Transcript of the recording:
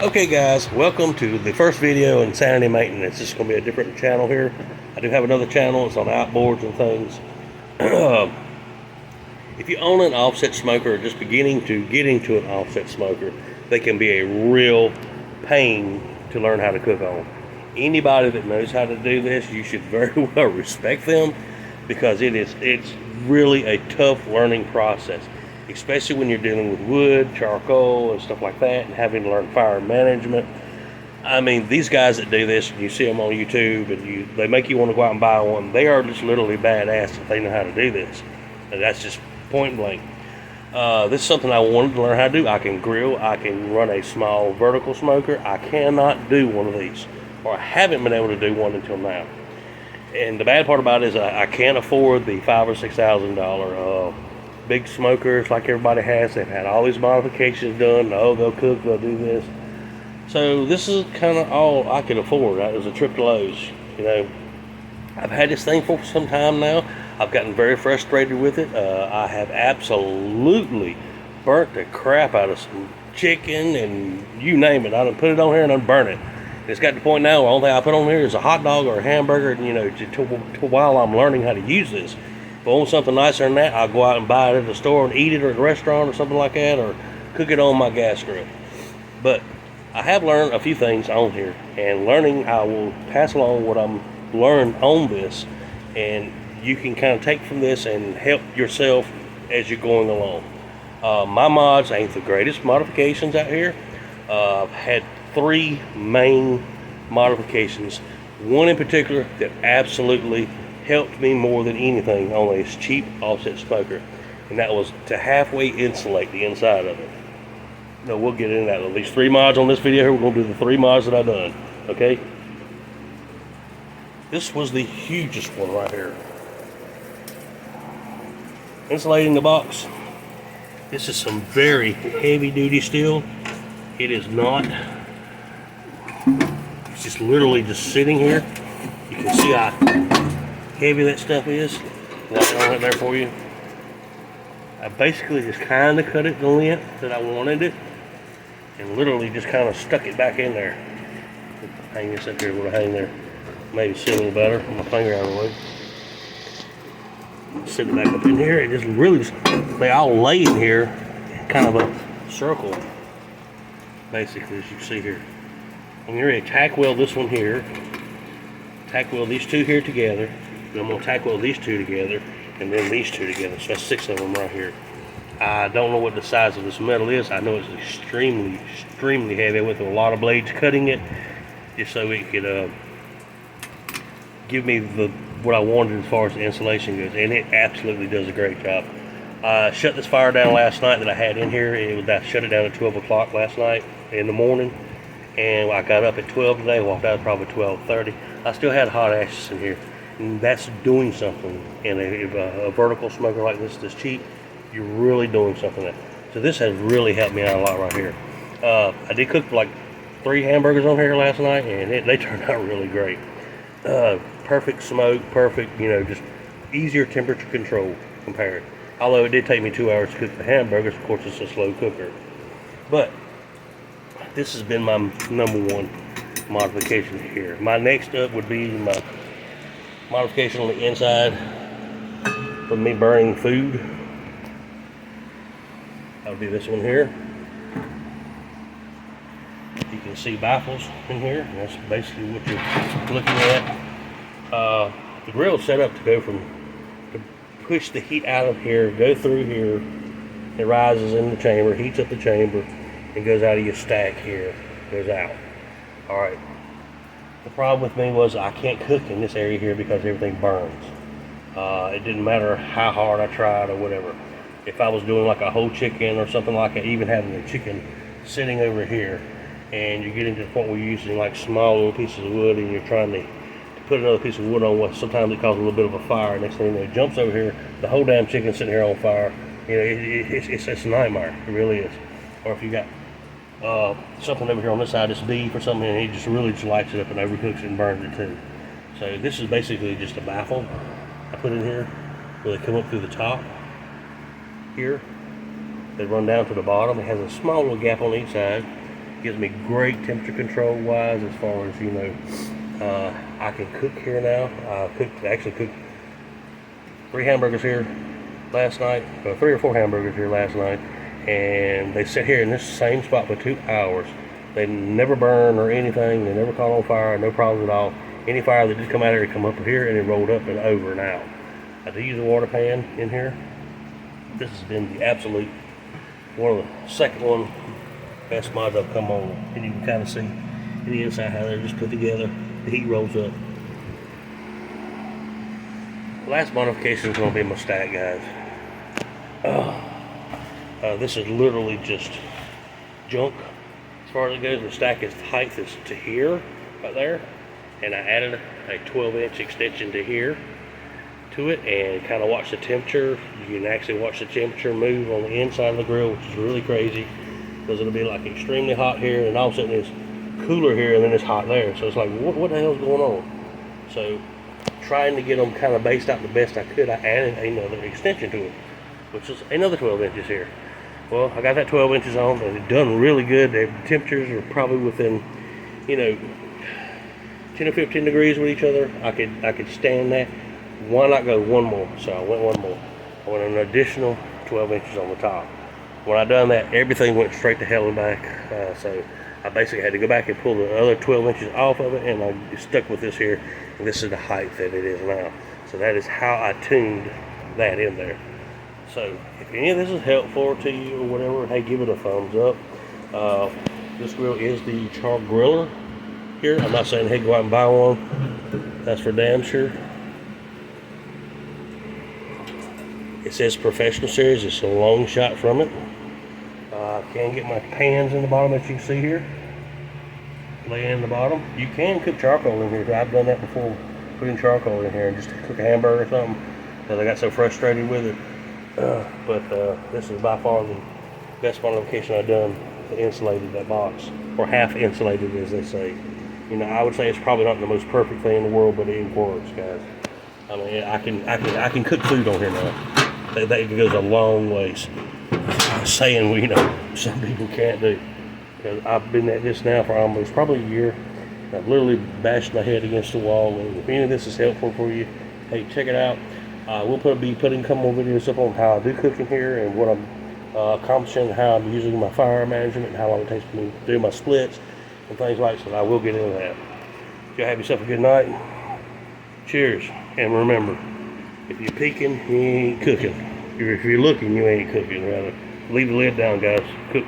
Okay guys, welcome to the first video in Sanity Maintenance. This is going to be a different channel here. I do have another channel, it's on outboards and things. If you own an offset smoker or just beginning to get into an offset smoker, they can be a real pain to learn how to cook on. Anybody that knows how to do this, you should very well respect them, because it's really a tough learning process, especially when you're dealing with wood, charcoal, and stuff like that, and having to learn fire management. I mean, these guys that do this, and you see them on YouTube, and they make you want to go out and buy one. They are just literally badass if they know how to do this. And that's just point blank. This is something I wanted to learn how to do. I can grill, I can run a small vertical smoker. I cannot do one of these, or I haven't been able to do one until now. And the bad part about it is I can't afford the $5,000 or $6,000 big smokers like everybody has. They've had all these modifications done. Oh, they'll cook, they'll do this. So this is kind of all I could afford. It was a trip to Lowe's. You know, I've had this thing for some time now. I've gotten very frustrated with it. I have absolutely burnt the crap out of some chicken and you name it. I done put it on here and done burn it. It's got to the point now where the only thing I put on here is a hot dog or a hamburger, and you know, to while I'm learning how to use this. If I want something nicer than that, I'll go out and buy it at the store and eat it, or at a restaurant or something like that, or cook it on my gas grill. But I have learned a few things on here, and learning, I will pass along what I'm learned on this, and you can kind of take from this and help yourself as you're going along. My mods ain't the greatest modifications out here. I've had 3 main modifications. One in particular that absolutely helped me more than anything on this cheap offset smoker, and that was to halfway insulate the inside of it. No, we'll get into that. These 3 mods on this video here, we're going to do the 3 mods that I've done. Okay, this was the hugest one right here. Insulating the box. This is some very heavy duty steel. It is not, it's just literally just sitting here. You can see how heavy that stuff is. Laying on it there for you. I basically just kind of cut it the length that I wanted it, and literally just kind of stuck it back in there. Hang this up here, will hang there. Maybe see a little better. Put my finger out of the way. Sit it back up in here. It just really just, they all lay in here, kind of a circle, basically, as you can see here. I'm going to tack weld this one here, tack weld these 2 here together, and I'm going to tack weld these 2 together, and then these 2 together. So that's 6 of them right here. I don't know what the size of this metal is. I know it's extremely, extremely heavy. I went through a lot of blades cutting it, just so it could give me what I wanted as far as the insulation goes, and it absolutely does a great job. I shut this fire down last night that I had in here. I shut it down at 12 o'clock last night in the morning, and I got up at 12 today, walked out probably 12:30. I still had hot ashes in here, and that's doing something. In a vertical smoker like this cheap, you're really doing something. So this has really helped me out a lot right here. I did cook like 3 hamburgers on here last night, and they turned out really great. Perfect smoke, perfect, you know, just easier temperature control compared. Although it did take me 2 hours to cook the hamburgers, of course it's a slow cooker. But this has been my #1 modification here. My next up would be my modification on the inside for me burning food. That would be this one here. You can see baffles in here. That's basically what you're looking at. The grill is set up to push the heat out of here, go through here. It rises in the chamber, heats up the chamber, and goes out of your stack here, goes out. All right. The problem with me was I can't cook in this area here because everything burns. It didn't matter how hard I tried or whatever. If I was doing like a whole chicken or something like that, even having the chicken sitting over here, and you're getting to the point where you're using like small little pieces of wood, and you're trying to put another piece of wood on what sometimes it causes a little bit of a fire. Next thing you know, it jumps over here, the whole damn chicken's sitting here on fire. You know, it's a nightmare. It really is. Or if you got something over here on this side, it's beef or something, and he just really just lights it up and overcooks it and burns it too. So this is basically just a baffle I put in here, where they come up through the top here. They run down to the bottom. It has a small little gap on each side, Gives me great temperature control wise as far as, I can cook here now. I actually cooked 3 hamburgers here last night, or 3 or 4 hamburgers here last night, and they sit here in this same spot for 2 hours. They never burn or anything. They never caught on fire. No problems at all. Any fire that did come out here, come up here and it rolled up and over and out. I do use a water pan in here. This has been the absolute one of the second best mods I've come on. And you can kind of see in the inside how they're just put together. The heat rolls up. The last modification is going to be my stack, guys. This is literally just junk as far as it goes. The stack is height is to here, right there, and I added a 12-inch extension to here to it, and kind of watch the temperature. You can actually watch the temperature move on the inside of the grill, which is really crazy, because it'll be like extremely hot here, and all of a sudden it's cooler here, and then it's hot there. So it's like, what the hell's going on? So trying to get them kind of based out the best I could, I added another extension to it, which is another 12 inches here. Well, I got that 12 inches on, and it's done really good. The temperatures are probably within, 10 or 15 degrees with each other. I could stand that. Why not go one more? So I went one more. I went an additional 12 inches on the top. When I done that, everything went straight to hell and back. So I basically had to go back and pull the other 12 inches off of it, and I stuck with this here. And this is the height that it is now. So that is how I tuned that in there. So if any of this is helpful to you or whatever, hey, give it a thumbs up. This grill is the char griller here. I'm not saying, hey, go out and buy one. That's for damn sure. It says professional series. It's a long shot from it. I can get my pans in the bottom, as you can see here. Lay in the bottom. You can cook charcoal in here. I've done that before, putting charcoal in here and just cook a hamburger or something, because I got so frustrated with it. But this is by far the best modification I've done to insulated that box, or half insulated, as they say. I would say it's probably not the most perfect thing in the world, but it works, guys. I mean, I can cook food on here now. That goes a long ways. Saying some people can't do. Because I've been at this now for almost probably a year. I've literally bashed my head against the wall. And if any of this is helpful for you, hey, check it out. We'll be putting a couple more videos up on how I do cooking here, and what I'm accomplishing, how I'm using my fire management, and how long it takes me to do my splits and things like that. So I will get into that. Y'all have yourself a good night. Cheers. And remember, if you're peeking, you ain't cooking. If you're looking, you ain't cooking. Rather, leave the lid down, guys. Cook.